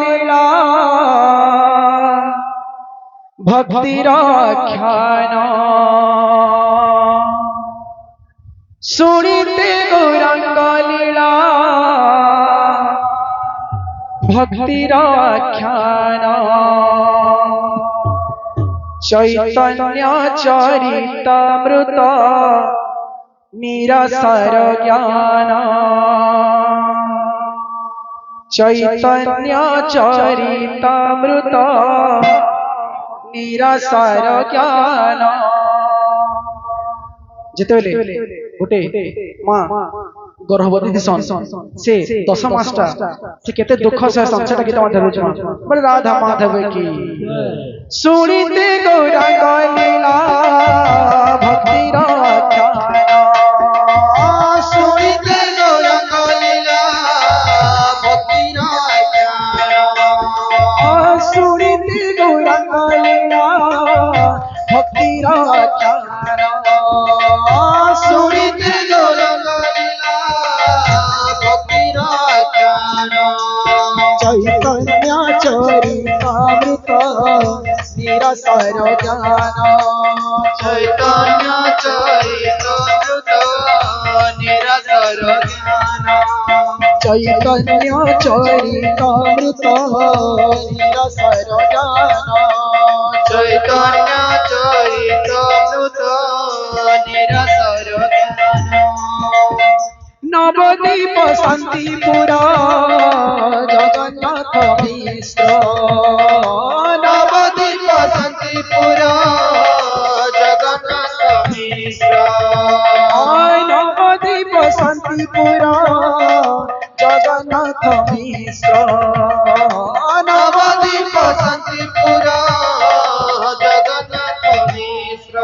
লীলা ভক্তির খ্যান শুনিতে গৌরাঙ্গ লীলা ভক্তির খ্যান চৈতন্য চরিতামৃত নিরসর জ্ঞান চৈতন্য চরিতামৃত নিরসর জ্ঞান। যেতেবেলে গোটে মা गर्भवती दिसन से 10 मासटा से केते दुख से संसार गीत माध्यम बड़े राधा माधव की सुनिते गौरांग लीला भक्ति सुनिते गौरांग लीला भक्ति सुनिते गौरांग लीला भक्ति सुनिते गौरांग चैतन्य चरितामृत निरसर ज्ञान चैतन्य चरितामृत निरसर ज्ञान चैतन्य चरितामृत निरसर ज्ञान चैतन्य चरितामृत निरसर ज्ञान नवदीप शांतिपुरा जगन्नाथ मिश्र नवदीप शांतिपुरा जगन्नाथ मिश्र नवदीप शांतिपुरा जगन्नाथ मिश्र नवदीप शांतिपुरा जगन्नाथ मिश्र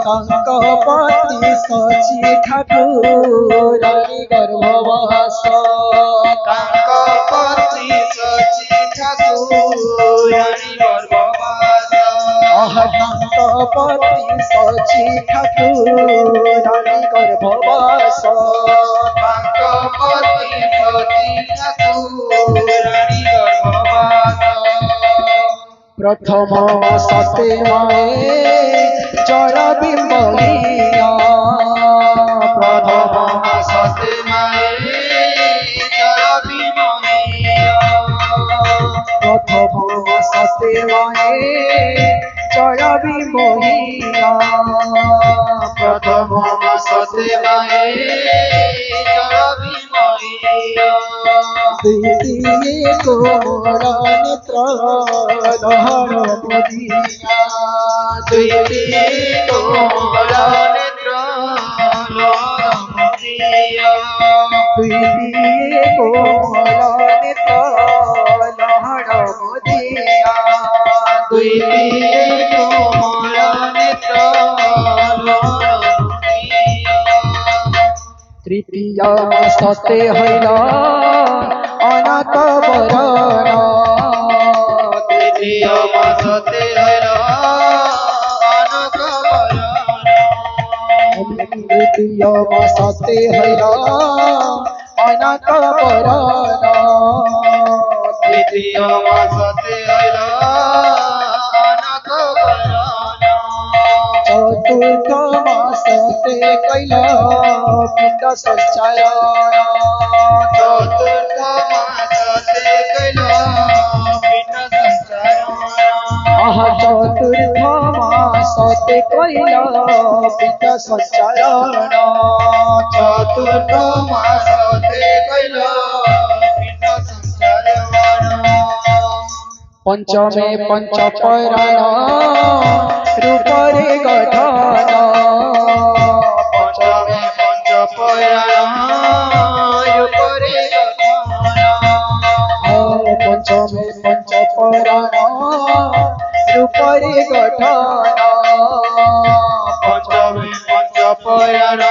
कंकपति सची ठाकुर गर्भवास कंकपति सची ठाकुर गर्भवास कंकपति सची ठाकुर गर्भवास कंकपति सची ठाकुर गर्भवास प्रथम सते माए जड़ बिंबिया प्रथम सते माए जड़ बिंबिया प्रथम सते माए जड़ बिंबिया प्रथम सते माए जड़ बिंबिया द्वितीय कोमल नेत्र लहर मदिया द्वितीय कोमल नेत्र लहर मदिया द्वितीय कोमल नेत्र लहर मदिया द्वितीय कोमल नेत्र लहर मदिया तृतीय सते हैला अनाथ वरण तृतीय सते हैला अनाथ वरण तृतीय सते हैला अनाथ वरण तृतीय सते हैला अनाथ वरण चतुर्थ मासते कैला पिंड संचारण चतुर्थ मासते कैला पिंड संचारण चतुर्थ मासते कैला पिंड संचारण चतुर्थ मासते कैला पिंड संचारण पंचमे पंच पराण रूप रे गठन पंचमे पंच पराण रूप रे गठन पंचमे पंच पराण रूप रे गठन पंचमे पंच पराण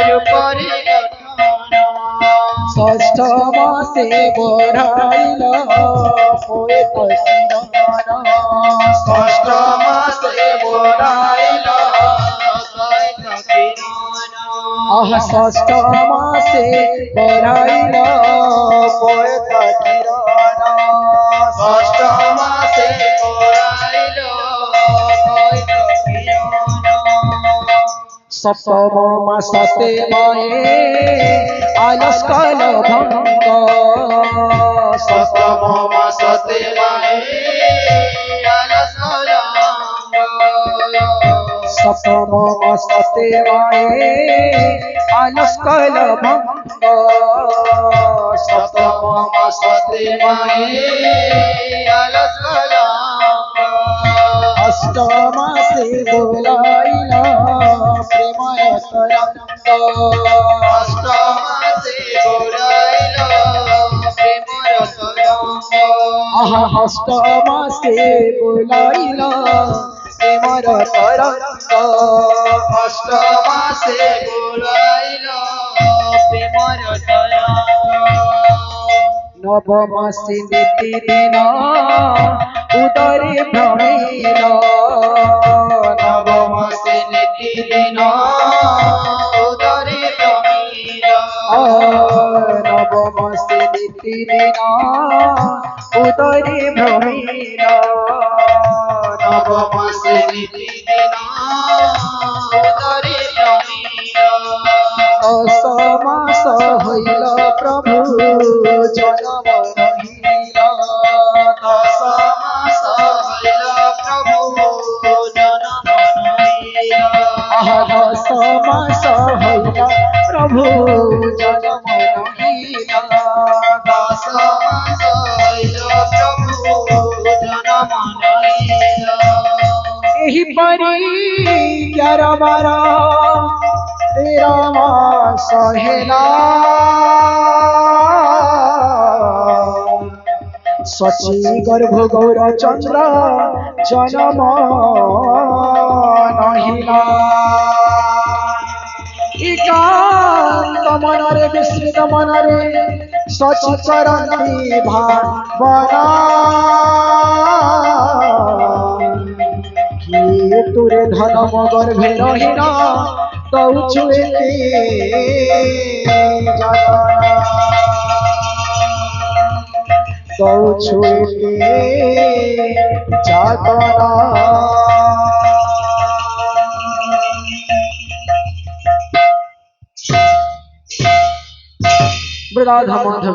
रूप रे गठन षष्ठ मासे बढ़ाइल पोए पसिरन षष्ठ मासे बढ़ाइल षष्ठ मासे बढ़ाइल पोए पसिरन ষষ্ঠ মাসে পড়াইল কৈত কিরণ সপ্তম মাসতে মায়ে আলস কাল ভঙ্গ সপ্তম মাসতে মায়ে আলস কলঙ্গ সপ্তম মাসতে মায়ে আলস কাল ভঙ্গ সপ্তম মাসতে মায়ে আলস কলঙ্গ অষ্টমাসে বোলাইলা প্রেময় তরঙ্গ অষ্টমাসে বোলাইল প্রেমর তরঙ্গ আহা অষ্টমাসে বোলাইলা প্রেমর তরঙ্গ অষ্টমাসে বোলাইল প্রেমর তরঙ্গ নবমাসে নিতিদিন উদরে ভ্রমিল নবমাসে নিতিদিন উদরে প্রমীল নবমাসে নিতিদিন উদরে ভ্রমিল নবমাসে নিতিদিন উদরে প্রমীল দশ মাস হইল প্রভু জনম রহিল দশ মাস হইল প্রভু জনম রহিল আহা দশ মাস হইল প্রভু জনম রহিল দশ মাস হইল প্রভু জনম রহিল ଏହି ପରି 11 ବାର 13 ମାସ ହେଲା ସଚି ଗର୍ଭ ଗୌର ଚନ୍ଦ୍ର ଜନମ ନହିଲା ଏକାନ୍ତ ମନରେ ବିସ୍ମୃତ ମନରେ ସଚି କରନ୍ତି ଭାବନା କିଏ ତୁରେ ଧନ ମୋ ଗର୍ଭେ ରହିନା ଦଉଛୁ ଏତେ ଯାତନା ଦଉଛୁ ଏତେ ଯାତନା ରାଧା ମାଧବ